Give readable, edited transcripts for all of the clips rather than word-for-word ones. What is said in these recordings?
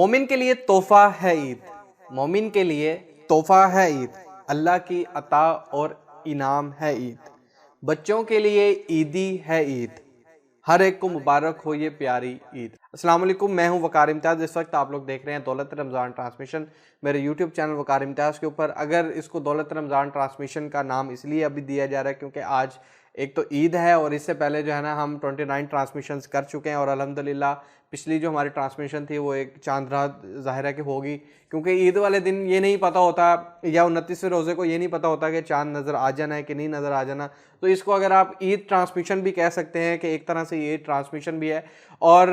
مومن کے لیے تحفہ ہے عید، مومن کے لیے تحفہ ہے عید، اللہ کی عطا اور انعام ہے عید، بچوں کے لیے عیدی ہے عید، ہر ایک کو مبارک ہو یہ پیاری عید۔ السلام علیکم، میں ہوں وقار امتیاز۔ اس وقت آپ لوگ دیکھ رہے ہیں دولت رمضان ٹرانسمیشن میرے یوٹیوب چینل وقار امتیاز کے اوپر۔ اگر اس کو دولت رمضان ٹرانسمیشن کا نام اس لیے ابھی دیا جا رہا ہے کیونکہ آج ایک تو عید ہے، اور اس سے پہلے جو ہے نا ہم 29 ٹرانسمیشنز کر چکے ہیں، اور الحمدللہ پچھلی جو ہماری ٹرانسمیشن تھی وہ ایک چاند رات ظاہر ہے کہ ہوگی، کیونکہ عید والے دن یہ نہیں پتہ ہوتا، یا 29ویں روزے کو یہ نہیں پتہ ہوتا کہ چاند نظر آ جانا ہے کہ نہیں نظر آ جانا، تو اس کو اگر آپ عید ٹرانسمیشن بھی کہہ سکتے ہیں کہ ایک طرح سے یہ ٹرانسمیشن بھی ہے۔ اور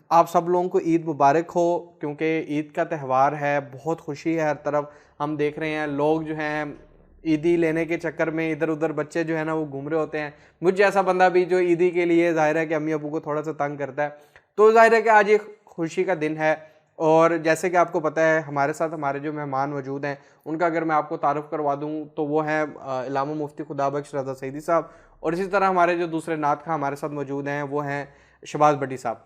آپ سب لوگوں کو عید مبارک ہو، کیونکہ عید کا تہوار ہے، بہت خوشی ہے ہر طرف۔ ہم دیکھ رہے ہیں لوگ جو ہیں عیدی لینے کے چکر میں ادھر ادھر بچے جو ہے نا وہ گھوم رہے ہوتے ہیں۔ مجھ جیسا بندہ بھی جو عیدی کے لیے ظاہر ہے کہ امی ابو کو تھوڑا سا تنگ کرتا ہے، تو ظاہر ہے کہ آج ایک خوشی کا دن ہے۔ اور جیسے کہ آپ کو پتہ ہے ہمارے ساتھ ہمارے جو مہمان موجود ہیں ان کا اگر میں آپ کو تعارف کروا دوں تو وہ ہیں علامہ مفتی خدا بخش رضا سعیدی صاحب، اور اسی طرح ہمارے جو دوسرے نعت خواں ہمارے ساتھ موجود ہیں وہ ہیں شہباز بٹی صاحب۔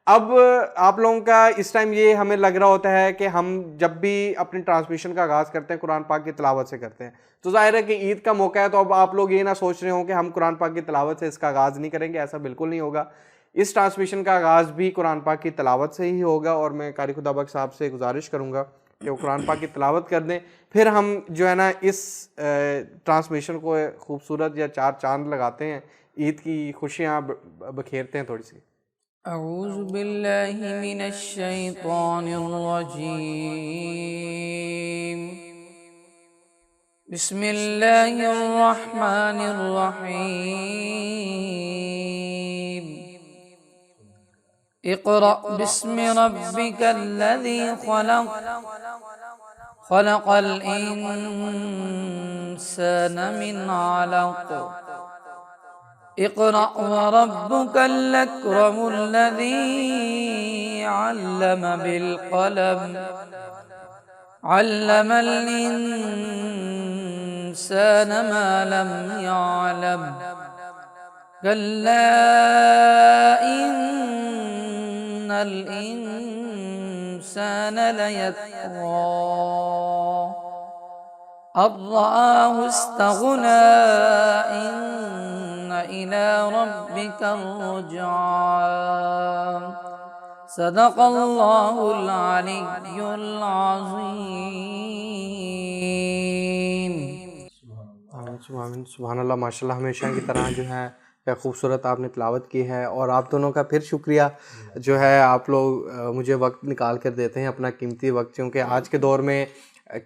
اب آپ لوگوں کا اس ٹائم یہ ہمیں لگ رہا ہوتا ہے کہ ہم جب بھی اپنی ٹرانسمیشن کا آغاز کرتے ہیں قرآن پاک کی تلاوت سے کرتے ہیں، تو ظاہر ہے کہ عید کا موقع ہے، تو اب آپ لوگ یہ نہ سوچ رہے ہوں کہ ہم قرآن پاک کی تلاوت سے اس کا آغاز نہیں کریں گے، ایسا بالکل نہیں ہوگا۔ اس ٹرانسمیشن کا آغاز بھی قرآن پاک کی تلاوت سے ہی ہوگا، اور میں قاری خدا بخش صاحب سے گزارش کروں گا کہ وہ قرآن پاک کی تلاوت کر دیں، پھر ہم جو ہے نا اس ٹرانسمیشن کو خوبصورت یا چار چاند لگاتے ہیں، عید کی خوشیاں بکھیرتے ہیں تھوڑی سی۔ اعوذ باللہ من الشیطان الرجیم، بسم اللہ الرحمن الرحیم، اقرأ بسم ربک الذی خلق، خلق الانسان من علق، اقرأ وربك الأكرم الذي علم بالقلم، علم الإنسان ما لم يعلم، كلا إن الإنسان ليطغى أن رآه استغنى إن إلى ربك الرجعى، صدق اللہ العلی العظیم۔ سبحان اللہ، ماشاء اللہ، ہمیشہ کی طرح جو ہے خوبصورت آپ نے تلاوت کی ہے، اور آپ دونوں کا پھر شکریہ جو ہے، آپ لوگ مجھے وقت نکال کر دیتے ہیں، اپنا قیمتی وقت، کیونکہ آج کے دور میں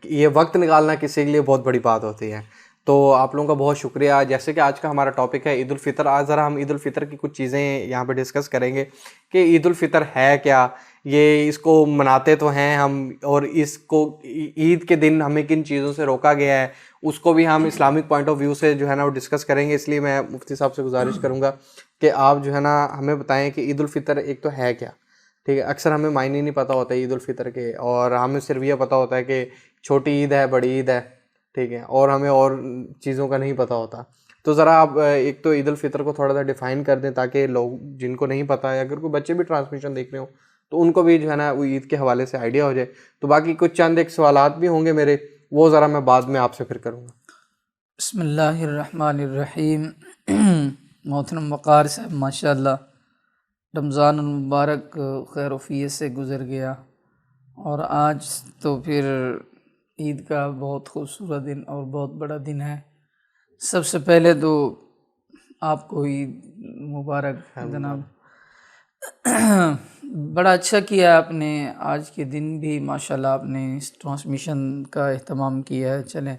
یہ وقت نکالنا کسی کے لیے بہت بڑی بات ہوتی ہے، تو آپ لوگوں کا بہت شکریہ۔ جیسے کہ آج کا ہمارا ٹاپک ہے عید الفطر، آج ذرا ہم عید الفطر کی کچھ چیزیں یہاں پہ ڈسکس کریں گے کہ عید الفطر ہے کیا، یہ اس کو مناتے تو ہیں ہم، اور اس کو عید کے دن ہمیں کن چیزوں سے روکا گیا ہے اس کو بھی ہم اسلامک پوائنٹ آف ویو سے جو ہے نا وہ ڈسکس کریں گے۔ اس لیے میں مفتی صاحب سے گزارش کروں گا کہ آپ جو ہے نا ہمیں بتائیں کہ عید الفطر ایک تو ہے کیا، ٹھیک ہے؟ اکثر ہمیں معنی نہیں پتہ ہوتا ہے عید الفطر کے، اور ہمیں صرف یہ پتہ ہوتا ہے کہ چھوٹی عید ہے، بڑی عید ہے، ٹھیک ہے، اور ہمیں اور چیزوں کا نہیں پتہ ہوتا۔ تو ذرا آپ ایک تو عید الفطر کو تھوڑا سا ڈیفائن کر دیں تاکہ لوگ جن کو نہیں پتہ ہے، اگر کوئی بچے بھی ٹرانسمیشن دیکھ رہے ہوں تو ان کو بھی جو ہے نا وہ عید کے حوالے سے آئیڈیا ہو جائے۔ تو باقی کچھ چند ایک سوالات بھی ہوں گے میرے، وہ ذرا میں بعد میں آپ سے پھر کروں گا۔ بسم اللہ الرحمن الرحیم۔ محترم وقار صاحب، ماشاءاللہ رمضان المبارک خیر و فیت سے گزر گیا، اور آج تو پھر عید کا بہت خوبصورت دن اور بہت بڑا دن ہے۔ سب سے پہلے تو آپ کو عید مبارک جناب۔ بڑا اچھا کیا آپ نے، آج کے دن بھی ماشاءاللہ آپ نے اس ٹرانسمیشن کا اہتمام کیا ہے۔ چلیں،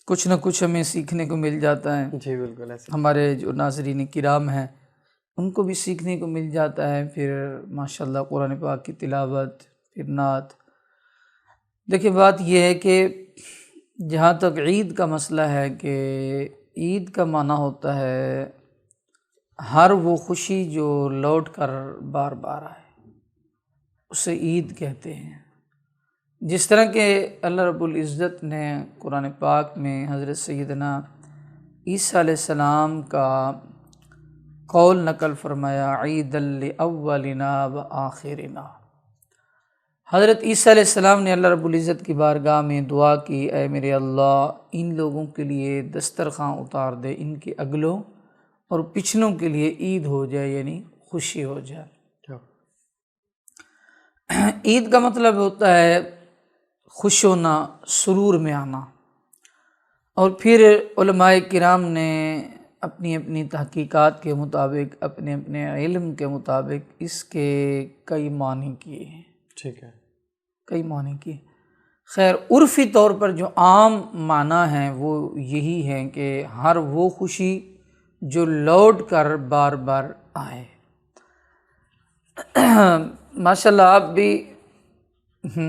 کچھ نہ کچھ ہمیں سیکھنے کو مل جاتا ہے، جی بالکل ایسے ہمارے جو ناظرین کرام ہیں ان کو بھی سیکھنے کو مل جاتا ہے۔ پھر ماشاءاللہ قرآن پاک کی تلاوت، پھر نعت۔ دیکھیں، بات یہ ہے کہ جہاں تک عید کا مسئلہ ہے کہ عید کا معنی ہوتا ہے ہر وہ خوشی جو لوٹ کر بار بار آئے، اسے عید کہتے ہیں۔ جس طرح کہ اللہ رب العزت نے قرآن پاک میں حضرت سیدنا عیسیٰ علیہ السلام کا قول نقل فرمایا، عید لاولنا و آخرنا، حضرت عیسیٰ علیہ السلام نے اللہ رب العزت کی بارگاہ میں دعا کی، اے میرے اللہ ان لوگوں کے لیے دسترخوان اتار دے، ان کے اگلوں اور پچھلوں کے لیے عید ہو جائے، یعنی خوشی ہو جائے۔ عید کا مطلب ہوتا ہے خوش ہونا، سرور میں آنا۔ اور پھر علماء کرام نے اپنی اپنی تحقیقات کے مطابق، اپنے اپنے علم کے مطابق اس کے کئی معنی کیے ہیں۔ ٹھیک ہے، کئی معنی کیے۔ خیر عرفی طور پر جو عام معنی ہیں وہ یہی ہیں کہ ہر وہ خوشی جو لوٹ کر بار بار آئے۔ ماشاءاللہ آپ بھی،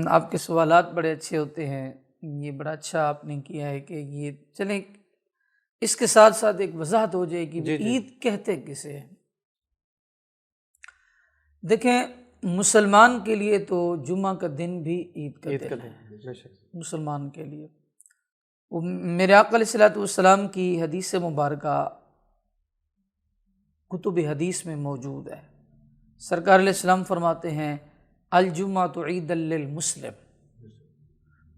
آپ کے سوالات بڑے اچھے ہوتے ہیں، یہ بڑا اچھا آپ نے کیا ہے کہ یہ چلیں اس کے ساتھ ساتھ ایک وضاحت ہو جائے کہ عید کہتے کسے ہیں۔ دیکھیں مسلمان کے لیے تو جمعہ کا دن بھی عید کا دن ہے، مسلمان کے لیے۔ میرے آقا علیہ الصلوۃ والسلام کی حدیث مبارکہ کتب حدیث میں موجود ہے۔ سرکار علیہ السلام فرماتے ہیں الجمعۃ عید للمسلم،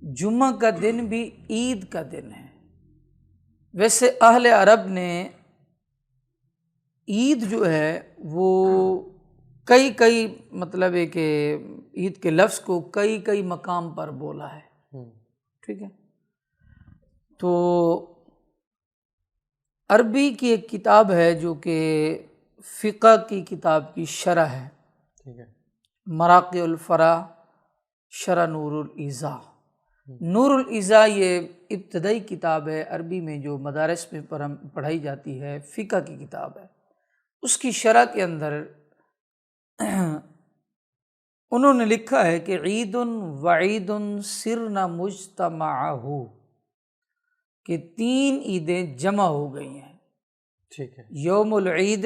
جمعہ کا دن بھی عید کا دن ہے۔ ویسے اہل عرب نے عید جو ہے وہ کئی مطلب ہے کہ عید کے لفظ کو کئی مقام پر بولا ہے، ٹھیک ہے۔ تو عربی کی ایک کتاب ہے جو کہ فقہ کی کتاب کی شرح ہے، مراقع الفرا شرح نور الایضاح۔ نور الایضاح یہ ابتدائی کتاب ہے عربی میں جو مدارس میں پڑھائی جاتی ہے، فقہ کی کتاب ہے۔ اس کی شرح کے اندر انہوں نے لکھا ہے کہ عید وعید سرنا مجتمعہ، کہ 3 عیدیں جمع ہو گئی ہیں، ٹھیک ہے، یوم العید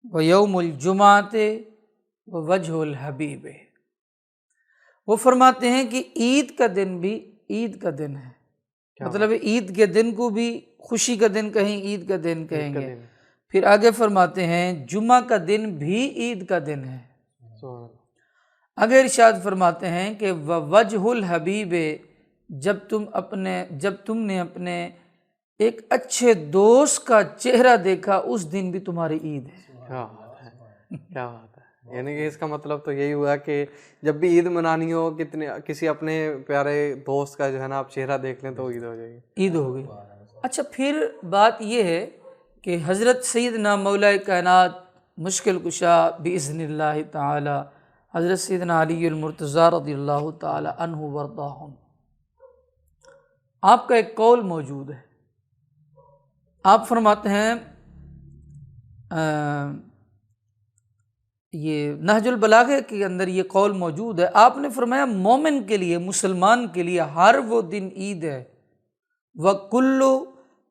و یوم الجمعۃ و وجہ الحبیب۔ وہ فرماتے ہیں کہ عید کا دن بھی عید کا دن ہے، مطلب عید کے دن کو بھی خوشی کا دن کہیں، عید کا دن کہیں گے۔ پھر آگے فرماتے ہیں جمعہ کا دن بھی عید کا دن ہے۔ اگر ارشاد فرماتے ہیں کہ وجہ الحبیب، جب تم نے اپنے ایک اچھے دوست کا چہرہ دیکھا اس دن بھی تمہاری عید ہے۔ کیا بات ہے، یعنی کہ اس کا مطلب تو یہی ہوا کہ جب بھی عید منانی ہو کسی اپنے پیارے دوست کا جو ہے نا آپ چہرہ دیکھ لیں تو عید ہو جائے گی، عید ہو گئی۔ اچھا پھر بات یہ ہے کہ حضرت سیدنا مولا کائنات مشکل کشا باذن اللہ تعالی حضرت سیدنا علی المرتضیٰ رضی اللہ تعالی عنہ وارضاہم، آپ کا ایک قول موجود ہے۔ آپ فرماتے ہیں یہ نہج البلاغہ کے اندر یہ قول موجود ہے، آپ نے فرمایا مومن کے لیے، مسلمان کے لیے ہر وہ دن عید ہے، وَكُلُّ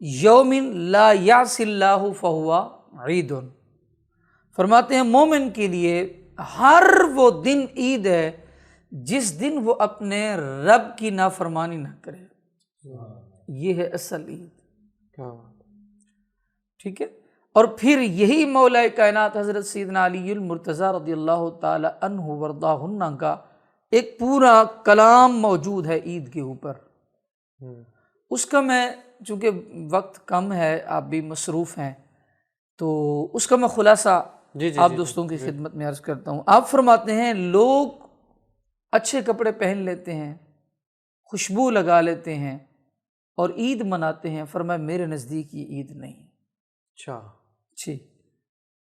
يَوْمٍ لَا يَعْصِ اللَّهُ فَهُوَ عِيدٌ۔ فرماتے ہیں مومن کے لیے ہر وہ دن عید ہے جس دن وہ اپنے رب کی نافرمانی نہ کرے، یہ ہے اصل عید، ٹھیک ہے۔ اور پھر یہی مولا کائنات حضرت سیدنا علی المرتضیٰ رضی اللہ تعالی عنہ وارضاہ کا ایک پورا کلام موجود ہے عید کے اوپر۔ اس کا میں چونکہ وقت کم ہے، آپ بھی مصروف ہیں، تو اس کا میں خلاصہ آپ دوستوں کی خدمت میں عرض کرتا ہوں۔ آپ فرماتے ہیں لوگ اچھے کپڑے پہن لیتے ہیں، خوشبو لگا لیتے ہیں اور عید مناتے ہیں، فرمایا میرے نزدیک یہ عید نہیں۔ اچھا جی،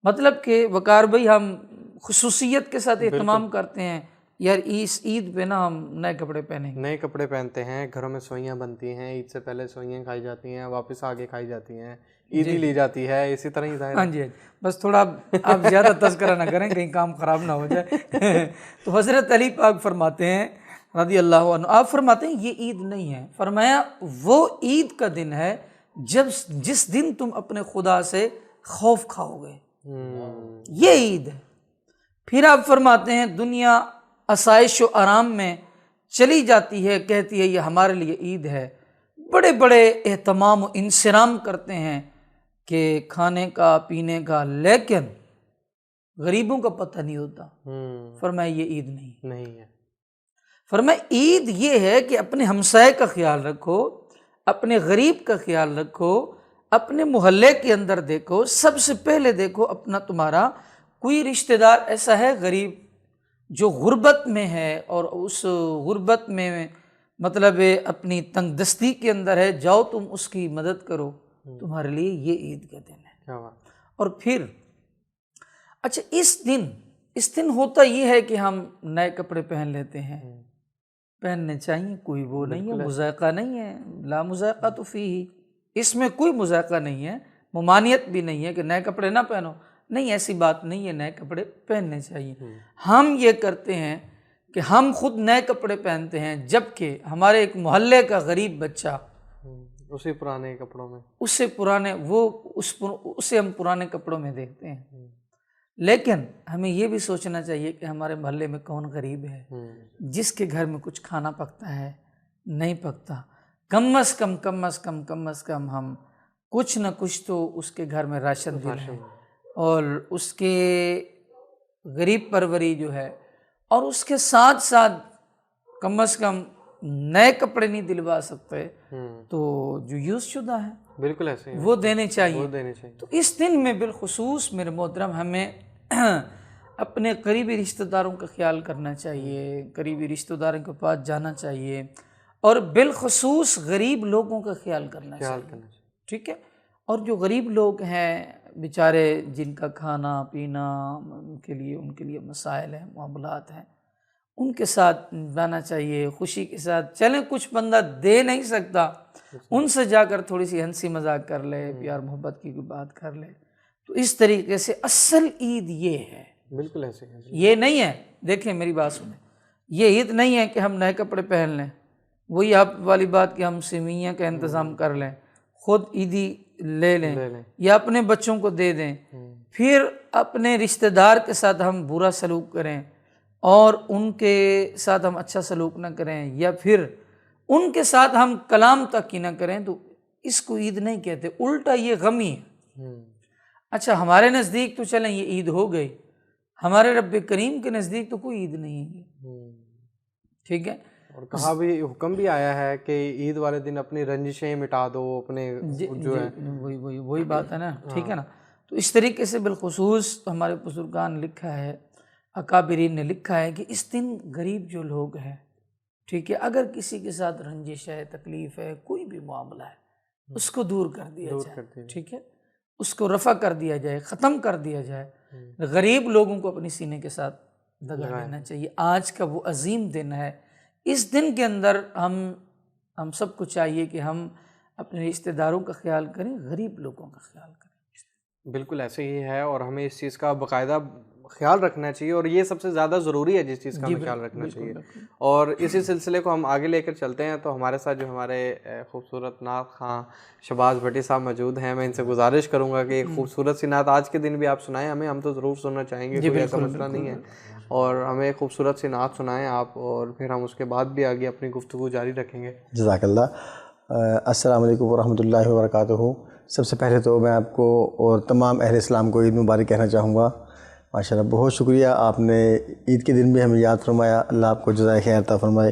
مطلب کہ وقار بھائی ہم خصوصیت کے ساتھ اہتمام کرتے ہیں، یار اس عید پہ نا ہم نئے کپڑے پہنیں گے، نئے کپڑے پہنتے ہیں، گھروں میں سوئیاں بنتی ہیں، عید سے پہلے سوئیاں کھائی جاتی ہیں، واپس آگے کھائی جاتی ہیں، عیدی لی جاتی ہے، اسی طرح ہی ظاہر۔ ہاں جی، بس تھوڑا آپ زیادہ تذکرہ نہ کریں کہیں کام خراب نہ ہو جائے۔ تو حضرت علی پاک فرماتے ہیں رضی اللہ عنہ، آپ فرماتے ہیں یہ عید نہیں ہے، فرمایا وہ عید کا دن ہے جس دن تم اپنے خدا سے خوف کھاؤ گے، یہ عید ہے۔ پھر آپ فرماتے ہیں دنیا آسائش و آرام میں چلی جاتی ہے، کہتی ہے یہ ہمارے لیے عید ہے، بڑے بڑے اہتمام و انصرام کرتے ہیں کہ کھانے کا پینے کا، لیکن غریبوں کا پتہ نہیں ہوتا، فرمایا یہ عید نہیں ہے۔ فرمایا عید یہ ہے کہ اپنے ہمسائے کا خیال رکھو، اپنے غریب کا خیال رکھو، اپنے محلے کے اندر دیکھو، سب سے پہلے دیکھو اپنا تمہارا کوئی رشتہ دار ایسا ہے غریب جو غربت میں ہے، اور اس غربت میں مطلب اپنی تنگ دستی کے اندر ہے، جاؤ تم اس کی مدد کرو، تمہارے لیے یہ عید کا دن ہے۔ کیا بات۔ اور پھر اچھا اس دن ہوتا یہ ہے کہ ہم نئے کپڑے پہن لیتے ہیں، پہننے چاہیے، کوئی وہ نہیں ہے، مذائقہ نہیں ہے، لا مذائقہ تو فیہ، اس میں کوئی مذائقہ نہیں ہے، ممانعت بھی نہیں ہے کہ نئے کپڑے نہ پہنو، نہیں، ایسی بات نہیں ہے، نئے کپڑے پہننے چاہیے۔ ہم یہ کرتے ہیں کہ ہم خود نئے کپڑے پہنتے ہیں، جبکہ ہمارے ایک محلے کا غریب بچہ اسی پرانے کپڑوں میں، اسے ہم پرانے کپڑوں میں دیکھتے ہیں، لیکن ہمیں یہ بھی سوچنا چاہیے کہ ہمارے محلے میں کون غریب ہے، جس کے گھر میں کچھ کھانا پکتا ہے، نہیں پکتا، کم از کم ہم کچھ نہ کچھ تو اس کے گھر میں راشن دلائیں، اور اس کے غریب پروری جو ہے، اور اس کے ساتھ ساتھ کم از کم نئے کپڑے نہیں دلوا سکتے تو جو یوز شدہ ہیں بالکل ایسے ہی وہ دینے چاہیے۔ تو اس دن میں بالخصوص میرے محترم ہمیں اپنے قریبی رشتہ داروں کا خیال کرنا چاہیے، قریبی رشتہ داروں کے پاس جانا چاہیے، اور بالخصوص غریب لوگوں کا خیال کرنا چاہیے، ٹھیک ہے۔ اور جو غریب لوگ ہیں بیچارے، جن کا کھانا پینا ان کے لیے مسائل ہیں، معاملات ہیں، ان کے ساتھ جانا چاہیے، خوشی کے ساتھ چلیں، کچھ بندہ دے نہیں سکتا، ان سے جا کر تھوڑی سی ہنسی مذاق کر لے، پیار محبت کی کوئی بات کر لے۔ تو اس طریقے سے اصل عید یہ ہے، بالکل ایسے یہ نہیں ہے، دیکھیں میری بات سنیں، یہ عید نہیں ہے کہ ہم نئے کپڑے پہن لیں، وہی آپ والی بات کہ ہم سیویاں کا انتظام کر لیں، خود عیدی لے لیں یا اپنے بچوں کو دے دیں، پھر اپنے رشتہ دار کے ساتھ ہم برا سلوک کریں اور ان کے ساتھ ہم اچھا سلوک نہ کریں، یا پھر ان کے ساتھ ہم کلام تک ہی نہ کریں، تو اس کو عید نہیں کہتے، الٹا یہ غمی ہے۔ اچھا ہمارے نزدیک تو چلیں یہ عید ہو گئی، ہمارے رب کریم کے نزدیک تو کوئی عید نہیں ہے، ٹھیک ہے۔ اور کہا بھی، حکم بھی آیا ہے کہ عید والے دن اپنی رنجشیں مٹا دو، اپنے جو ہے وہی بات ہے نا، ٹھیک ہے نا۔ تو اس طریقے سے بالخصوص ہمارے بزرگان لکھا ہے، اکابرین نے لکھا ہے کہ اس دن غریب جو لوگ ہیں، ٹھیک ہے، اگر کسی کے ساتھ رنجش ہے، تکلیف ہے، کوئی بھی معاملہ ہے، اس کو دور کر دیا جائے، ٹھیک ہے، اس کو رفع کر دیا جائے، ختم کر دیا جائے۔ غریب لوگوں کو اپنی سینے کے ساتھ لگا لینا چاہیے۔ آج کا وہ عظیم دن ہے، اس دن کے اندر ہم سب کو چاہیے کہ ہم اپنے رشتہ داروں کا خیال کریں، غریب لوگوں کا خیال کریں۔ بالکل ایسے ہی ہے، اور ہمیں اس چیز کا باقاعدہ خیال رکھنا چاہیے، اور یہ سب سے زیادہ ضروری ہے جس چیز کا ہمیں خیال رکھنا چاہیے۔ اور اسی سلسلے کو ہم آگے لے کر چلتے ہیں، تو ہمارے ساتھ جو ہمارے خوبصورت نعت خواں شہباز بھٹی صاحب موجود ہیں، میں ان سے گزارش کروں گا کہ ایک خوبصورت سی نعت آج کے دن بھی آپ سنائیں ہمیں، ہم تو ضرور سننا چاہیں گے، کوئی ایسا مسئلہ نہیں ہے، اور ہمیں خوبصورت سی نعت سنائیں آپ، اور پھر ہم اس کے بعد بھی آگے اپنی گفتگو جاری رکھیں گے۔ جزاک اللہ۔ السلام علیکم ورحمۃ اللہ وبرکاتہ۔ سب سے پہلے تو میں آپ کو اور تمام اہل اسلام کو عید مبارک کہنا چاہوں گا۔ ماشاءاللہ بہت شکریہ، آپ نے عید کے دن بھی ہمیں یاد فرمایا، اللہ آپ کو جزائے خیر عطا فرمائے۔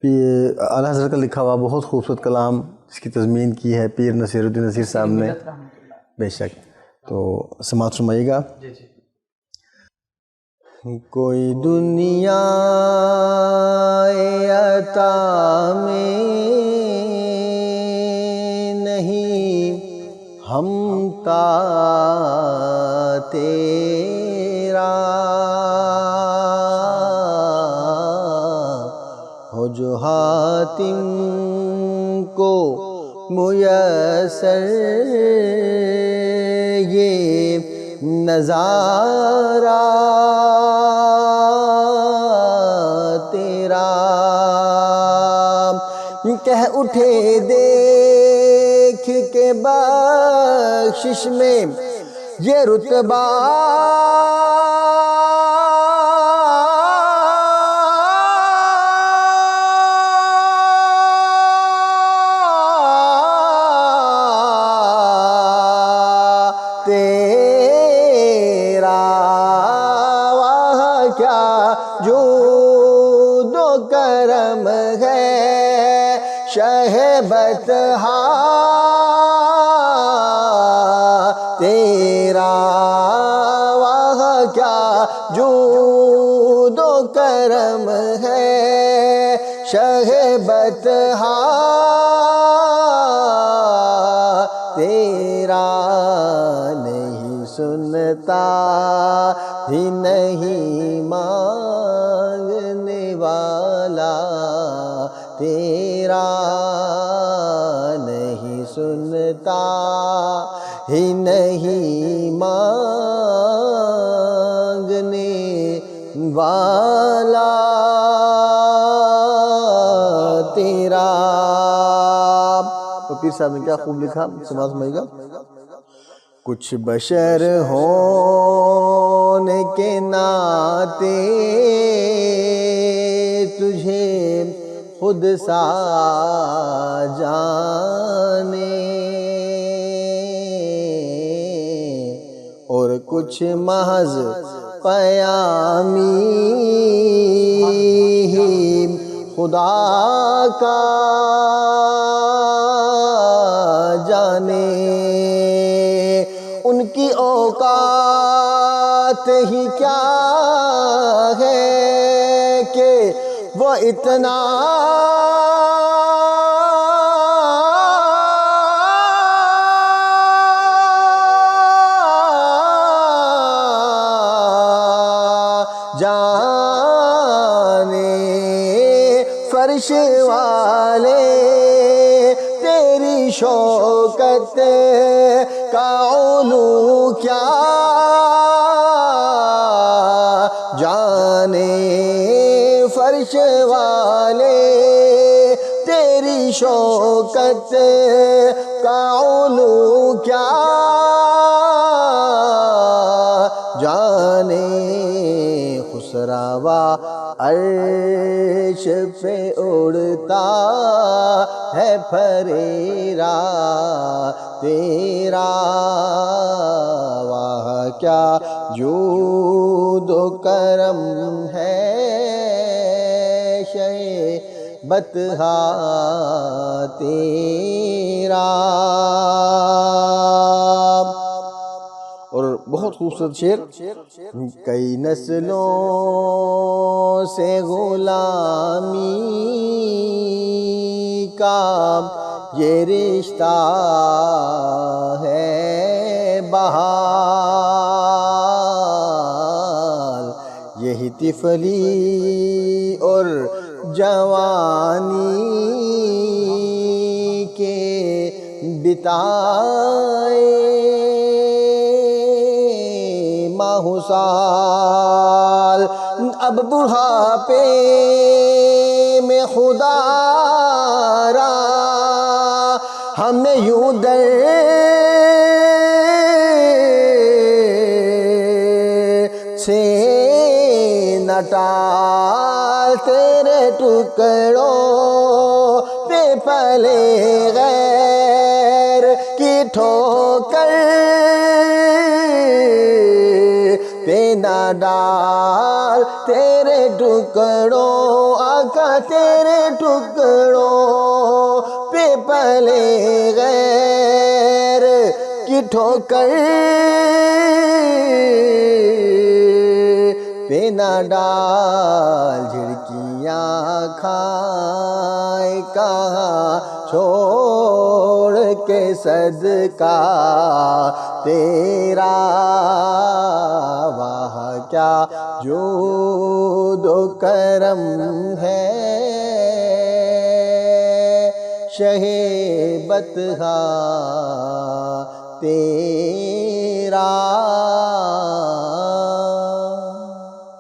اعلیٰ حضرت کا لکھا ہوا بہت خوبصورت کلام، اس کی تضمین کی ہے پیر نصیر الدین نصیر صاحب نے، بے شک، تو سماعت فرمائیے گا۔ کوئی دنیا عطا میں نہیں ہم تا تیرا، ہو جو حاتم کو میسر یہ نظارہ تیرا، کہہ اٹھے دیکھ کے بخشش میں یہ رتبہ شہ بطحا تیرا، واہ کیا جود و کرم ہے، شہ بطحا تیرا، نہیں سنتا ہی نہیں مانگنے والا تیرا، نہیں سنتا ہی نہیں مانگنے والا تیرا۔ تو پیر صاحب نے کیا خوب لکھا، سمجھے گا۔ کچھ بشر ہونے کے ناطے تجھے خود سا جانے، اور کچھ محض پیامی ہی خدا کا جانے، ان کی اوقات ہی کیا ہے کہ وہ اتنا جانے، فرش والے تیری شوکت کا علو کیا جانے، فرش والے تیری شوکت کا علو کیا جانے، خسروا عرش پہ اڑتا ہے پھریرا تیرا، واہ کیا جود و کرم ہے، شہ بطحا تیرا۔ اور بہت خوبصورت شعر، کئی نسلوں سے غلامی کا یہ رشتہ ہے بحال، یہی طفلی اور جوانی کے بتائے ماہ سال، اب بڑھاپے میں خدا را ہمیں یوں در سے نہ ٹال، تیرے ٹکڑوں پہ پلے غیر کی ٹھوکر پہ نہ ڈال، تیرے ٹکڑوں آقا تیرے ٹکڑوں پہ پلے غیر کی ٹھوکر پہ نہ ڈال، جھڑکیاں کھائے کہاں چھوڑ کے صدقہ تیرا، واہ کیا جود و کرم ہے، شہ بطحا تیرا۔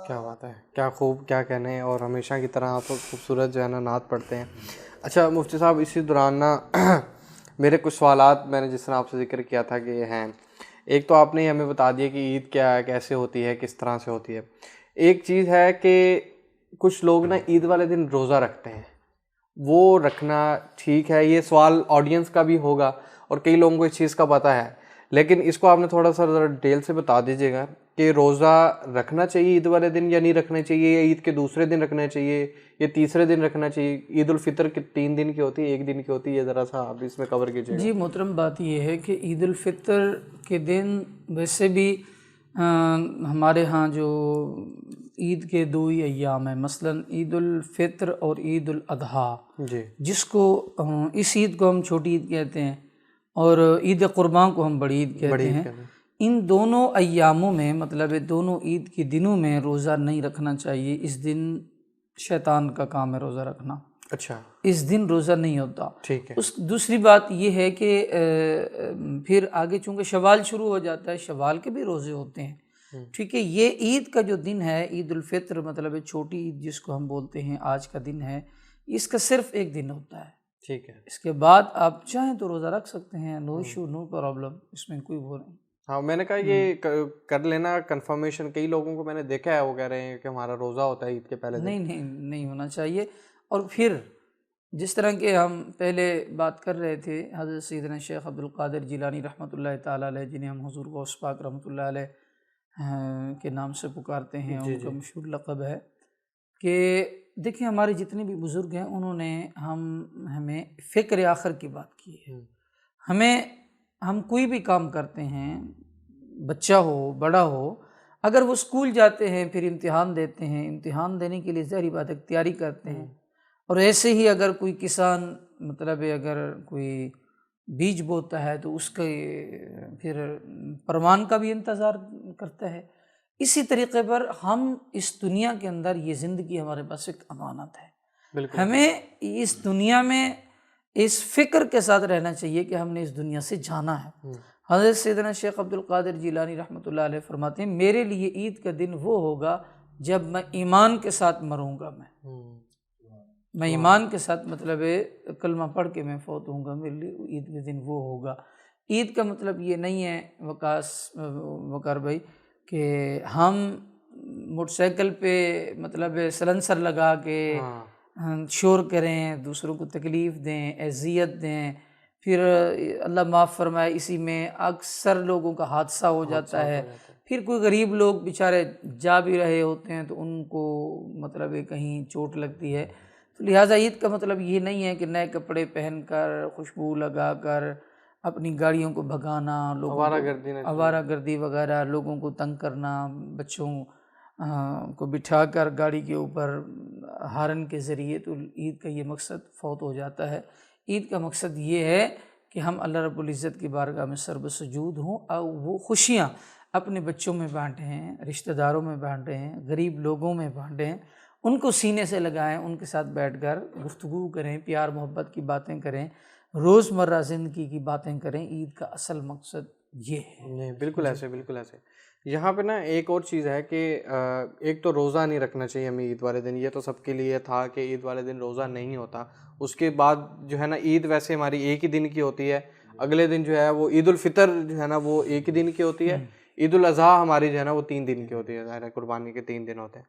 کیا بات ہے، کیا خوب، کیا کہنے، اور ہمیشہ کی طرح آپ خوبصورت جو ہے نا نعت پڑھتے ہیں۔ اچھا مفتی صاحب، اسی دوران نا میرے کچھ سوالات میں نے جس طرح آپ سے ذکر کیا تھا کہ یہ ہیں، ایک تو آپ نے ہمیں بتا دیا کہ عید کیا ہے، کیسے ہوتی ہے، کس طرح سے ہوتی ہے۔ ایک چیز ہے کہ کچھ لوگ نا عید والے دن روزہ رکھتے ہیں، وہ رکھنا ٹھیک ہے؟ یہ سوال آڈینس کا بھی ہوگا اور کئی لوگوں کو اس چیز کا پتہ ہے، لیکن اس کو آپ نے تھوڑا سا ذرا ڈیٹیل سے بتا دیجیے گا کہ روزہ رکھنا چاہیے عید والے دن یا نہیں رکھنا چاہیے, یا عید کے دوسرے دن رکھنا چاہیے یا تیسرے دن رکھنا چاہیے؟ عید الفطر کے 3 دن کی ہوتی ہے, 1 دن کی ہوتی ہے, ذرا سا آپ اس میں کور کیجیے گا. جی محترم, بات یہ ہے کہ عید الفطر کے دن ویسے بھی ہمارے ہاں جو عید کے 2 ہی ایام ہیں, مثلاً عید الفطر اور عید الاضحیٰ, جی جس کو اس عید کو ہم چھوٹی عید کہتے ہیں اور عید قربان کو ہم بڑی عید کہتے ہیں. ان دونوں ایاموں میں مطلب دونوں عید کے دنوں میں روزہ نہیں رکھنا چاہیے. اس دن شیطان کا کام ہے روزہ رکھنا. اچھا, اس دن روزہ نہیں ہوتا. ٹھیک ہے. دوسری بات یہ ہے کہ پھر آگے چونکہ شوال شروع ہو جاتا ہے, شوال کے بھی روزے ہوتے ہیں. ٹھیک ہے, یہ عید کا جو دن ہے عید الفطر مطلب چھوٹی عید جس کو ہم بولتے ہیں, آج کا دن ہے, اس کا صرف 1 دن ہوتا ہے. ٹھیک ہے. اس کے بعد آپ چاہیں تو روزہ رکھ سکتے ہیں, نو ایشو نو پرابلم, اس میں کوئی وہ نہیں. ہاں, میں نے کہا یہ کر لینا کنفرمیشن. کئی لوگوں کو میں نے دیکھا ہے وہ کہہ رہے ہیں کہ ہمارا روزہ ہوتا ہے عید کے پہلے دن. نہیں ہونا چاہیے. اور پھر جس طرح کہ ہم پہلے بات کر رہے تھے, حضرت سیدنا شیخ عبدالقادر جیلانی رحمۃ اللہ تعالیٰ علیہ, جنہیں ہم حضور غوث پاک رحمۃ اللہ علیہ کے نام سے پکارتے ہیں, ان کا مشہور لقب ہے, کہ دیکھیں ہمارے جتنے بھی بزرگ ہیں انہوں نے ہمیں فکر آخر کی بات کی ہے. ہم کوئی بھی کام کرتے ہیں, بچہ ہو بڑا ہو, اگر وہ اسکول جاتے ہیں پھر امتحان دیتے ہیں, امتحان دینے کے لیے ظاہری بات ہے تیاری کرتے ہیں. اور ایسے ہی اگر کوئی کسان مطلب اگر کوئی بیج بوتا ہے تو اس کے پھر پروان کا بھی انتظار کرتا ہے. اسی طریقے پر ہم اس دنیا کے اندر, یہ زندگی ہمارے پاس ایک امانت ہے. ہمیں اس دنیا میں اس فکر کے ساتھ رہنا چاہیے کہ ہم نے اس دنیا سے جانا ہے. حضرت سیدنا شیخ عبدالقادر جیلانی رحمۃ اللہ علیہ فرماتے ہیں, میرے لیے عید کا دن وہ ہوگا جب میں ایمان کے ساتھ مروں گا. میں ایمان کے ساتھ مطلب کلمہ پڑھ کے میں فوت ہوں گا, میرے لیے عید کے دن وہ ہوگا. عید کا مطلب یہ نہیں ہے وقار بھائی کہ ہم موٹر سائیکل پہ مطلب سلنسر لگا کے شور کریں, دوسروں کو تکلیف دیں, اذیت دیں. پھر اللہ معاف فرمائے اسی میں اکثر لوگوں کا حادثہ ہو جاتا ہے. پھر کوئی غریب لوگ بیچارے جا بھی رہے ہوتے ہیں تو ان کو مطلب کہیں چوٹ لگتی ہے. تو لہٰذا عید کا مطلب یہ نہیں ہے کہ نئے کپڑے پہن کر, خوشبو لگا کر اپنی گاڑیوں کو بھگانا, آوارہ گردی وغیرہ, لوگوں کو تنگ کرنا, بچوں کو بٹھا کر گاڑی کے اوپر ہارن کے ذریعے. تو عید کا یہ مقصد فوت ہو جاتا ہے. عید کا مقصد یہ ہے کہ ہم اللہ رب العزت کی بارگاہ میں سر سجود ہوں اور وہ خوشیاں اپنے بچوں میں بانٹیں, رشتہ داروں میں بانٹیں, غریب لوگوں میں بانٹیں, ان کو سینے سے لگائیں, ان کے ساتھ بیٹھ کر گفتگو کریں, پیار محبت کی باتیں کریں, روزمرہ زندگی کی باتیں کریں. عید کا اصل مقصد یہ ہے. نہیں, بالکل ایسے, بالکل ایسے. یہاں پہ نا ایک اور چیز ہے کہ ایک تو روزہ نہیں رکھنا چاہیے ہمیں عید والے دن. یہ تو سب کے لیے تھا کہ عید والے دن روزہ نہیں ہوتا. اس کے بعد جو ہے نا عید ویسے ہماری 1 ہی دن کی ہوتی ہے. اگلے دن جو ہے وہ عید الفطر جو ہے نا وہ 1 ہی دن کی ہوتی ہے. عید الاضحیٰ ہماری جو ہے نا وہ 3 دن کی ہوتی ہے. ظاہر ہے قربانی کے 3 دن ہوتے ہیں.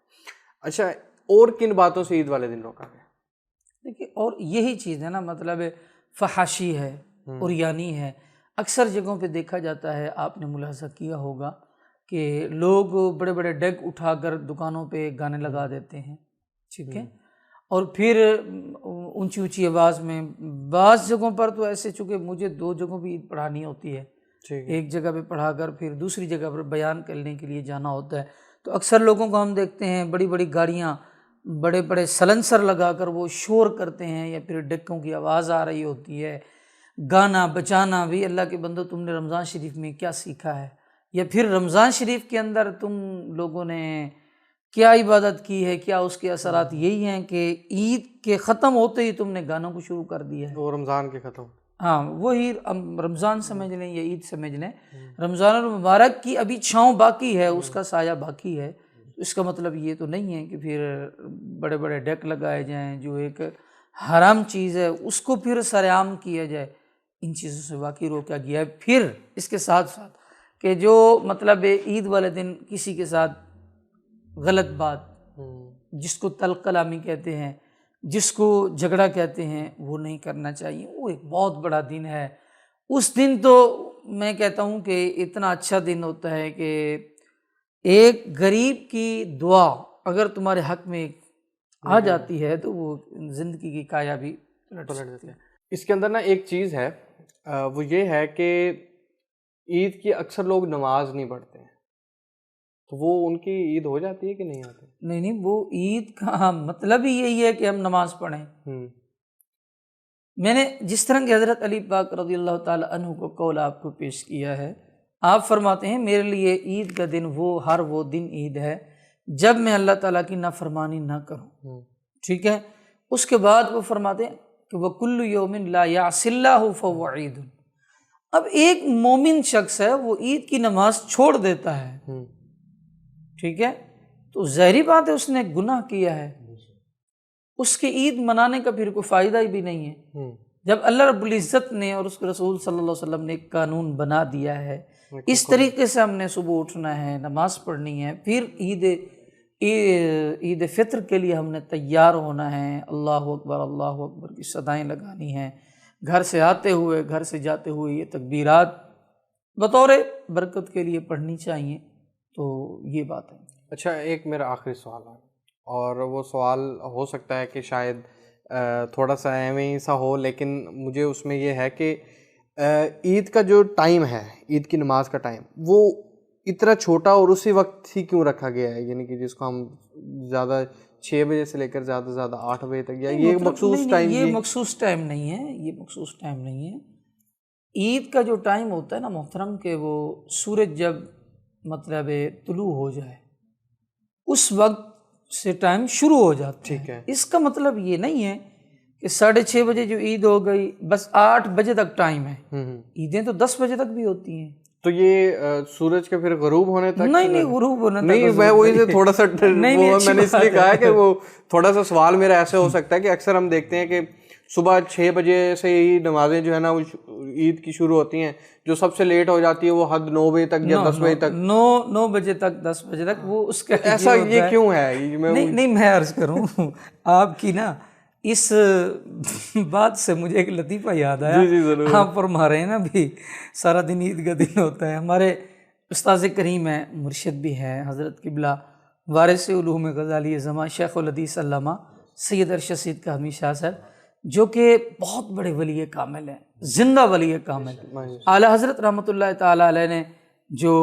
اچھا, اور کن باتوں سے عید والے دن روکا گیا؟ دیکھیے, اور یہی چیز ہے نا, مطلب فحاشی ہے, عریانی ہے. اکثر جگہوں پہ دیکھا جاتا ہے, آپ نے ملاحظہ کیا ہوگا کہ لوگ بڑے بڑے ڈیک اٹھا کر دکانوں پہ گانے لگا دیتے ہیں, ٹھیک ہے, اور پھر اونچی اونچی آواز میں. بعض جگہوں پر تو ایسے, چونکہ مجھے 2 جگہوں پہ عید پڑھانی ہوتی ہے, ایک جگہ پہ پڑھا کر پھر دوسری جگہ پر بیان کرنے کے لیے جانا ہوتا ہے, تو اکثر لوگوں کو ہم دیکھتے ہیں بڑی بڑی گاڑیاں, بڑے بڑے سلنسر لگا کر وہ شور کرتے ہیں, یا پھر ڈکوں کی آواز آ رہی ہوتی ہے, گانا بجانا. بھی اللہ کے بندو, تم نے رمضان شریف میں کیا سیکھا ہے؟ یا پھر رمضان شریف کے اندر تم لوگوں نے کیا عبادت کی ہے؟ کیا اس کے اثرات یہی ہیں کہ عید کے ختم ہوتے ہی تم نے گانوں کو شروع کر دیا ہے؟ وہ رمضان کے ختم, ہاں وہی رمضان سمجھ لیں یا عید سمجھ لیں. رمضان المبارک کی ابھی چھاؤں باقی ہے, اس کا سایہ باقی ہے. اس کا مطلب یہ تو نہیں ہے کہ پھر بڑے بڑے ڈیک لگائے جائیں, جو ایک حرام چیز ہے اس کو پھر سرعام کیا جائے. ان چیزوں سے واقعی روکا گیا ہے. پھر اس کے ساتھ ساتھ کہ جو مطلب عید والے دن کسی کے ساتھ غلط بات, جس کو تلخ کلامی کہتے ہیں, جس کو جھگڑا کہتے ہیں, وہ نہیں کرنا چاہیے. وہ ایک بہت بڑا دن ہے. اس دن تو میں کہتا ہوں کہ اتنا اچھا دن ہوتا ہے کہ ایک غریب کی دعا اگر تمہارے حق میں آ جاتی ہے تو وہ زندگی کی کامیابی پلٹ سکتی ہے۔ اس کے اندر نا ایک چیز ہے، وہ یہ ہے کہ عید کی اکثر لوگ نماز نہیں پڑھتے ہیں، تو وہ ان کی عید ہو جاتی ہے کہ نہیں آتی؟ نہیں، وہ عید کا مطلب ہی یہی ہے کہ ہم نماز پڑھیں۔ میں نے جس طرح کہ حضرت علی پاک رضی اللہ تعالی عنہ کو قول آپ کو پیش کیا ہے، آپ فرماتے ہیں میرے لیے عید کا دن وہ دن عید ہے جب میں اللہ تعالیٰ کی نافرمانی نہ کروں، ٹھیک ہے۔ اس کے بعد وہ فرماتے ہیں کہ وَكُلُّ يَوْمٍ لَا يَعْصِ اللَّهُ فَهُوَ عِيدٌ۔ اب ایک مومن شخص ہے وہ عید کی نماز چھوڑ دیتا ہے، ٹھیک ہے، تو ظاہری بات ہے اس نے گناہ کیا ہے، اس کی عید منانے کا پھر کوئی فائدہ ہی بھی نہیں ہے۔ جب اللہ رب العزت نے اور اس کے رسول صلی اللہ علیہ وسلم نے ایک قانون بنا دیا ہے، اس طریقے سے ہم نے صبح اٹھنا ہے، نماز پڑھنی ہے، پھر عید فطر کے لیے ہم نے تیار ہونا ہے، اللہ اکبر کی صدائیں لگانی ہیں، گھر سے آتے ہوئے گھر سے جاتے ہوئے یہ تکبیرات بطور برکت کے لیے پڑھنی چاہیے، تو یہ بات ہے۔ اچھا، ایک میرا آخری سوال ہے، اور وہ سوال ہو سکتا ہے کہ شاید تھوڑا سا ایویں سا ہو، لیکن مجھے اس میں یہ ہے کہ عید کا جو ٹائم ہے، عید کی نماز کا ٹائم، وہ اتنا چھوٹا اور اسی وقت ہی کیوں رکھا گیا ہے؟ یعنی کہ جس کو ہم زیادہ 6 بجے سے لے کر زیادہ سے زیادہ 8 بجے تک، یا یہ مخصوص ٹائم؟ یہ مخصوص ٹائم نہیں ہے، یہ مخصوص ٹائم نہیں ہے۔ عید کا جو ٹائم ہوتا ہے نا محترم، کہ وہ سورج جب مطلب طلوع ہو جائے اس وقت سے ٹائم شروع ہو جاتا ہے۔ ٹھیک ہے، اس کا مطلب یہ نہیں ہے کہ 6:30 بجے جو عید ہو گئی بس 8 بجے تک ٹائم ہے، عیدیں تو 10 بجے تک بھی ہوتی ہیں۔ تو یہ سورج کے پھر غروب ہونے تک؟ نہیں، غروب ہونے تک نہیں، میں وہی سے تھوڑا سا میں نے اس لیے کہا کہ وہ تھوڑا سا سوال میرا ایسے ہو سکتا ہے کہ اکثر ہم دیکھتے ہیں کہ صبح 6 بجے سے ہی نمازیں جو ہے نا وہ عید کی شروع ہوتی ہیں، جو سب سے لیٹ ہو جاتی ہے وہ حد 9 بجے تک یا 10 بجے تک، 9 بجے تک 10 بجے تک، وہ اس کا ایسا یہ کیوں ہے؟ نہیں، میں عرض کروں آپ کی نا اس بات سے مجھے ایک لطیفہ یاد آیا۔ جی ضرور۔ آپ فرما رہے ہیں نا بھی سارا دن عید کا دن ہوتا ہے۔ ہمارے استاذ کریم ہیں، مرشد بھی ہیں، حضرت قبلہ وارث علوم غزالی زمان شیخ الحدیث علامہ سید ارشد سید کاظمی شاہ صاحب، جو کہ بہت بڑے ولی کامل ہیں، زندہ ولی کامل، اعلی حضرت رحمۃ اللہ تعالی علیہ نے جو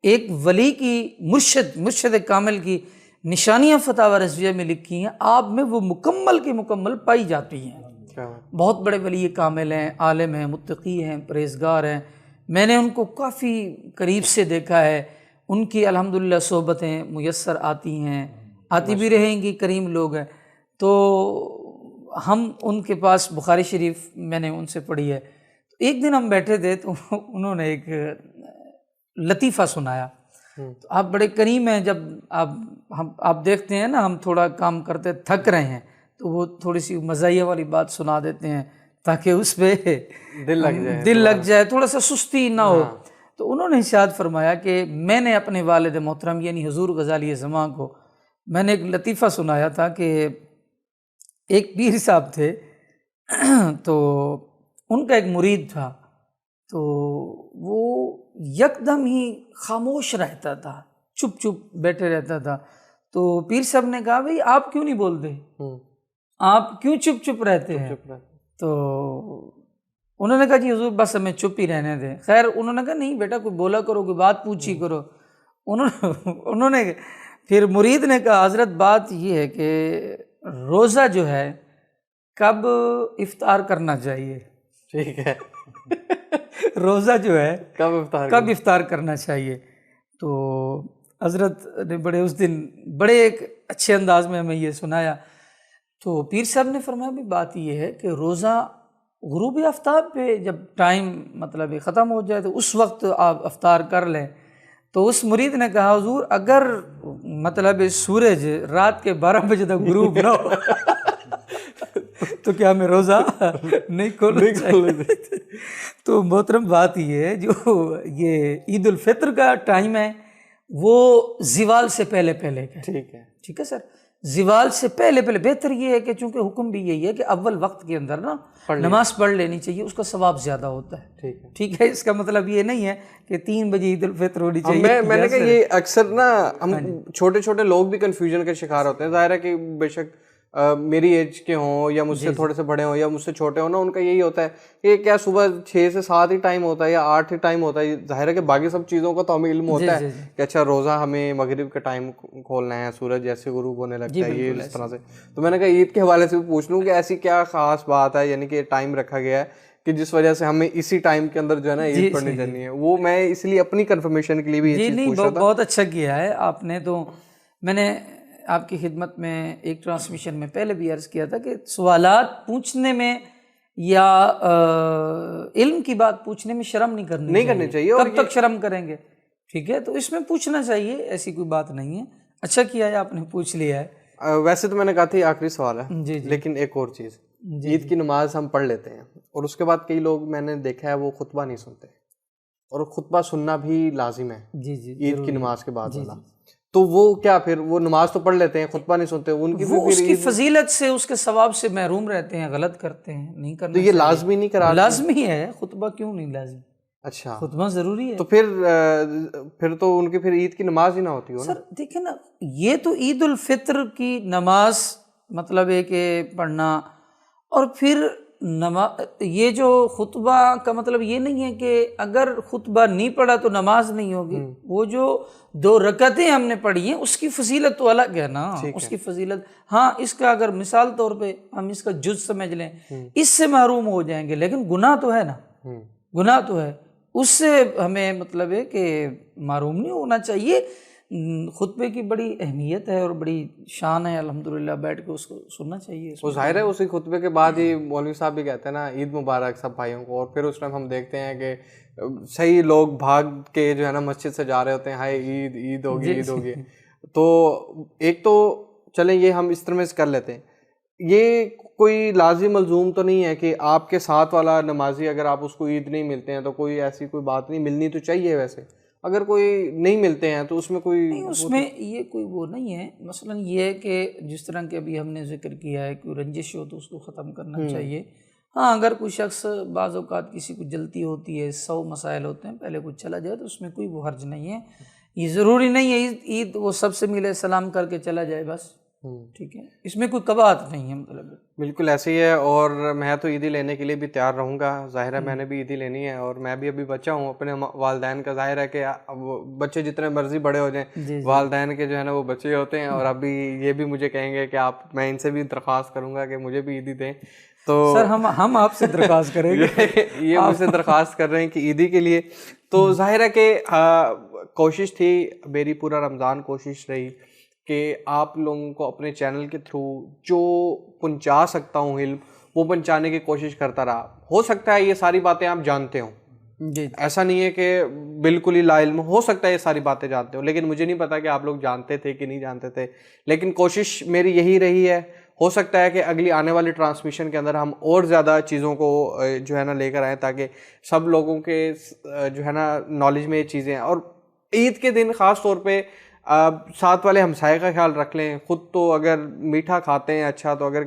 ایک ولی کی مرشد کامل کی نشانیاں فتاوی رضویہ میں لکھی ہیں، آپ میں وہ مکمل کی مکمل پائی جاتی ہیں۔ بہت بڑے ولی کامل ہیں، عالم ہیں، متقی ہیں، پرہیزگار ہیں، میں نے ان کو کافی قریب سے دیکھا ہے، ان کی الحمدللہ صحبتیں میسر آتی ہیں، آتی بھی رہیں گی، کریم لوگ ہیں۔ تو ہم ان کے پاس بخاری شریف میں نے ان سے پڑھی ہے، ایک دن ہم بیٹھے تھے تو انہوں نے ایک لطیفہ سنایا، تو آپ بڑے کریم ہیں، جب آپ دیکھتے ہیں نا ہم تھوڑا کام کرتے تھک رہے ہیں تو وہ تھوڑی سی مزاحیہ والی بات سنا دیتے ہیں تاکہ اس پہ دل لگ جائے، تھوڑا سا سستی نہ ہو۔ تو انہوں نے ارشاد فرمایا کہ میں نے اپنے والد محترم یعنی حضور غزالی زمان کو میں نے ایک لطیفہ سنایا تھا کہ ایک پیر صاحب تھے، تو ان کا ایک مرید تھا، تو وہ یکدم ہی خاموش رہتا تھا، چپ چپ بیٹھے رہتا تھا۔ تو پیر صاحب نے کہا بھئی آپ کیوں نہیں بولتے، آپ کیوں چپ چپ رہتے ہیں؟ تو انہوں نے کہا جی حضور بس ہمیں چپ ہی رہنے دیں۔ خیر انہوں نے کہا نہیں بیٹا کوئی بولا کرو، کوئی بات پوچھی کرو۔ انہوں نے پھر مرید نے کہا حضرت بات یہ ہے کہ روزہ جو ہے کب افطار کرنا چاہیے؟ ٹھیک ہے، روزہ جو ہے کب افطار کرنا چاہیے؟ تو حضرت نے اس دن بڑے ایک اچھے انداز میں ہمیں یہ سنایا۔ تو پیر صاحب نے فرمایا بھی بات یہ ہے کہ روزہ غروب آفتاب پہ جب ٹائم مطلب ختم ہو جائے تو اس وقت آپ افطار کر لیں۔ تو اس مرید نے کہا حضور اگر مطلب سورج رات کے 12 بجے تک غروب نہ ہو تو کیا ہمیں روزہ نہیں کھولنا چاہیے؟ تو محترم بات یہ ہے جو یہ عید الفطر کا ٹائم ہے وہ زوال سے پہلے کا ہے۔ ٹھیک ہے سر، زوال سے پہلے بہتر یہ ہے کہ چونکہ حکم بھی یہی ہے کہ اول وقت کے اندر نا نماز پڑھ لینی چاہیے، اس کا ثواب زیادہ ہوتا ہے. ٹھیک ہے، اس کا مطلب یہ نہیں ہے کہ 3 بجے عید الفطر ہونی چاہیے. میں نے کہا یہ اکثر نا ہم چھوٹے چھوٹے لوگ بھی کنفیوژن کا شکار ہوتے ہیں. ظاہر ہے کہ بے شک میری ایج کے ہوں یا مجھ سے تھوڑے سے بڑے ہوں یا مجھ سے چھوٹے ہوں نا، ان کا یہی ہوتا ہے کہ کیا صبح 6 سے 7 ہی ٹائم ہوتا ہے یا 8 ہی ٹائم ہوتا ہے. ظاہر ہے کہ باقی سب چیزوں کا تو ہمیں علم ہوتا ہے کہ اچھا روزہ ہمیں مغرب کے ٹائم کھولنا ہے، سورج جیسے غروب ہونے لگتا ہے، یہ اس طرح سے. تو میں نے کہا عید کے حوالے سے بھی پوچھ لوں کہ ایسی کیا خاص بات ہے، یعنی کہ ٹائم رکھا گیا ہے کہ جس وجہ سے ہمیں اسی ٹائم کے اندر جو ہے نا عید پڑھنی چاہیے ہے. وہ میں اس لیے اپنی کنفرمیشن کے لیے بھی یہ چیز پوچھ رہا تھا. بہت اچھا کیا ہے آپ نے. تو میں نے آپ کی خدمت میں ایک ٹرانسمیشن میں پہلے بھی عرض کیا تھا کہ سوالات پوچھنے میں یا علم کی بات پوچھنے میں شرم نہیں کرنی چاہیے. کب تک شرم کریں گے؟ ٹھیک ہے، تو اس میں پوچھنا چاہیے، ایسی کوئی بات نہیں ہے. اچھا کیا ہے آپ نے پوچھ لیا ہے. ویسے تو میں نے کہا تھا یہ آخری سوال ہے، لیکن ایک اور چیز، عید کی نماز ہم پڑھ لیتے ہیں اور اس کے بعد کئی لوگ میں نے دیکھا ہے وہ خطبہ نہیں سنتے، اور خطبہ سننا بھی لازم ہے عید کی نماز کے بعد والا. تو وہ کیا پھر وہ نماز تو پڑھ لیتے ہیں، خطبہ نہیں سنتے، ان کی وہ اس کی فضیلت سے اس کے ثواب سے محروم رہتے ہیں، غلط کرتے ہیں، نہیں کرنا. تو یہ لازمی نہیں کرا؟ لازمی ہے خطبہ، کیوں نہیں لازمی؟ اچھا، خطبہ ضروری ہے. تو پھر تو ان کی پھر عید کی نماز ہی نہ ہوتی ہو. سر دیکھیں نا، یہ تو عید الفطر کی نماز مطلب ہے کہ پڑھنا، اور پھر یہ جو خطبہ کا مطلب یہ نہیں ہے کہ اگر خطبہ نہیں پڑھا تو نماز نہیں ہوگی. وہ جو 2 رکعتیں ہم نے پڑھی ہیں اس کی فضیلت تو الگ ہے نا، اس کی فضیلت. ہاں، اس کا اگر مثال طور پہ ہم اس کا جز سمجھ لیں، اس سے محروم ہو جائیں گے، لیکن گناہ تو ہے نا، گناہ تو ہے، اس سے ہمیں مطلب ہے کہ محروم نہیں ہونا چاہیے. خطبے کی بڑی اہمیت ہے اور بڑی شان ہے، الحمدللہ بیٹھ کے اس کو سننا چاہیے. وہ ظاہر ہے اسی خطبے کے بعد ہی مولوی صاحب بھی کہتے ہیں نا عید مبارک سب بھائیوں کو، اور پھر اس ٹائم ہم دیکھتے ہیں کہ صحیح لوگ بھاگ کے جو ہے نا مسجد سے جا رہے ہوتے ہیں، ہائے عید ہوگی عید ہوگی. تو ایک تو چلیں یہ ہم اس طرح میں کر لیتے ہیں، یہ کوئی لازم ملزوم تو نہیں ہے کہ آپ کے ساتھ والا نمازی اگر آپ اس کو عید نہیں ملتے ہیں تو کوئی ایسی کوئی بات نہیں، ملنی تو چاہیے. ویسے اگر کوئی نہیں ملتے ہیں تو اس میں کوئی نہیں، اس میں یہ کوئی وہ نہیں ہے. مثلا یہ ہے کہ جس طرح کہ ابھی ہم نے ذکر کیا ہے کہ رنجش ہو تو اس کو ختم کرنا چاہیے. ہاں، اگر کوئی شخص بعض اوقات کسی کو جلتی ہوتی ہے، 100 مسائل ہوتے ہیں، پہلے کچھ چلا جائے تو اس میں کوئی وہ حرج نہیں ہے. یہ ضروری نہیں ہے عید وہ سب سے ملے سلام کر کے چلا جائے بس. ٹھیک ہے، اس میں کوئی قباحت نہیں ہے. مطلب بالکل ایسے ہی ہے. اور میں تو عیدی لینے کے لیے بھی تیار رہوں گا. ظاہر ہے میں نے بھی عیدی لینی ہے، اور میں بھی ابھی بچہ ہوں. اپنے والدین کا ظاہر ہے کہ بچے جتنے مرضی بڑے ہو جائیں، والدین کے جو ہے نا وہ بچے ہوتے ہیں. اور ابھی یہ بھی مجھے کہیں گے کہ میں ان سے بھی درخواست کروں گا کہ مجھے بھی عیدی دیں. تو سر ہم آپ سے درخواست کریں گے. یہ مجھ سے درخواست کر رہے ہیں کہ عیدی کے لیے. تو ظاہر ہے کہ کوشش تھی میری، پورا رمضان کوشش رہی کہ آپ لوگوں کو اپنے چینل کے تھرو جو پہنچا سکتا ہوں علم وہ پہنچانے کی کوشش کرتا رہا. ہو سکتا ہے یہ ساری باتیں آپ جانتے ہوں، ایسا نہیں ہے کہ بالکل ہی لا علم، ہو سکتا ہے یہ ساری باتیں جانتے ہوں، لیکن مجھے نہیں پتا کہ آپ لوگ جانتے تھے کہ نہیں جانتے تھے. لیکن کوشش میری یہی رہی ہے. ہو سکتا ہے کہ اگلی آنے والی ٹرانسمیشن کے اندر ہم اور زیادہ چیزوں کو جو ہے نا لے کر آئیں تاکہ سب لوگوں کے جو ہے نا نالج میں یہ چیزیں ہیں. اور عید کے دن خاص طور پہ ساتھ والے ہمسائے کا خیال رکھ لیں. خود تو اگر میٹھا کھاتے ہیں اچھا، تو اگر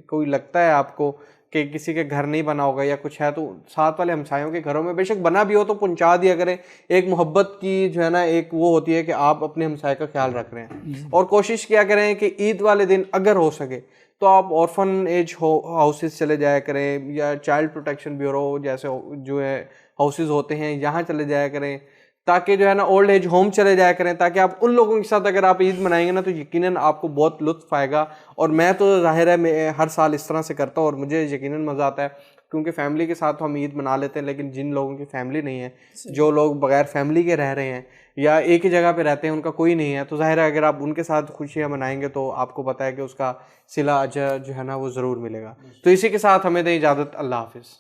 کوئی لگتا ہے آپ کو کہ کسی کے گھر نہیں بنا ہوگا یا کچھ ہے، تو ساتھ والے ہمسایوں کے گھروں میں بے شک بنا بھی ہو تو پہنچا دیا کریں. ایک محبت کی جو ہے نا ایک وہ ہوتی ہے کہ آپ اپنے ہمسائے کا خیال رکھ رہے ہیں. اور کوشش کیا کریں کہ عید والے دن اگر ہو سکے تو آپ آرفن ایج ہاؤسز چلے جایا کریں، یا چائلڈ پروٹیکشن بیورو جیسے جو ہے ہاؤسز ہوتے ہیں یہاں چلے جایا کریں، تاکہ جو ہے نا اولڈ ایج ہوم چلے جایا کریں، تاکہ آپ ان لوگوں کے ساتھ اگر آپ عید منائیں گے نا تو یقیناً آپ کو بہت لطف آئے گا. اور میں تو ظاہر ہے میں ہر سال اس طرح سے کرتا ہوں اور مجھے یقیناً مزہ آتا ہے، کیونکہ فیملی کے ساتھ ہم عید منا لیتے ہیں. لیکن جن لوگوں کی فیملی نہیں ہے، جو لوگ بغیر فیملی کے رہ رہے ہیں یا ایک ہی جگہ پہ رہتے ہیں، ان کا کوئی نہیں ہے، تو ظاہر ہے اگر آپ ان کے ساتھ خوشیاں منائیں گے تو آپ کو پتہ ہے کہ اس کا صلہ اجر جو ہے نا وہ ضرور ملے گا. تو اسی کے ساتھ ہمیں دیں اجازت. اللہ حافظ.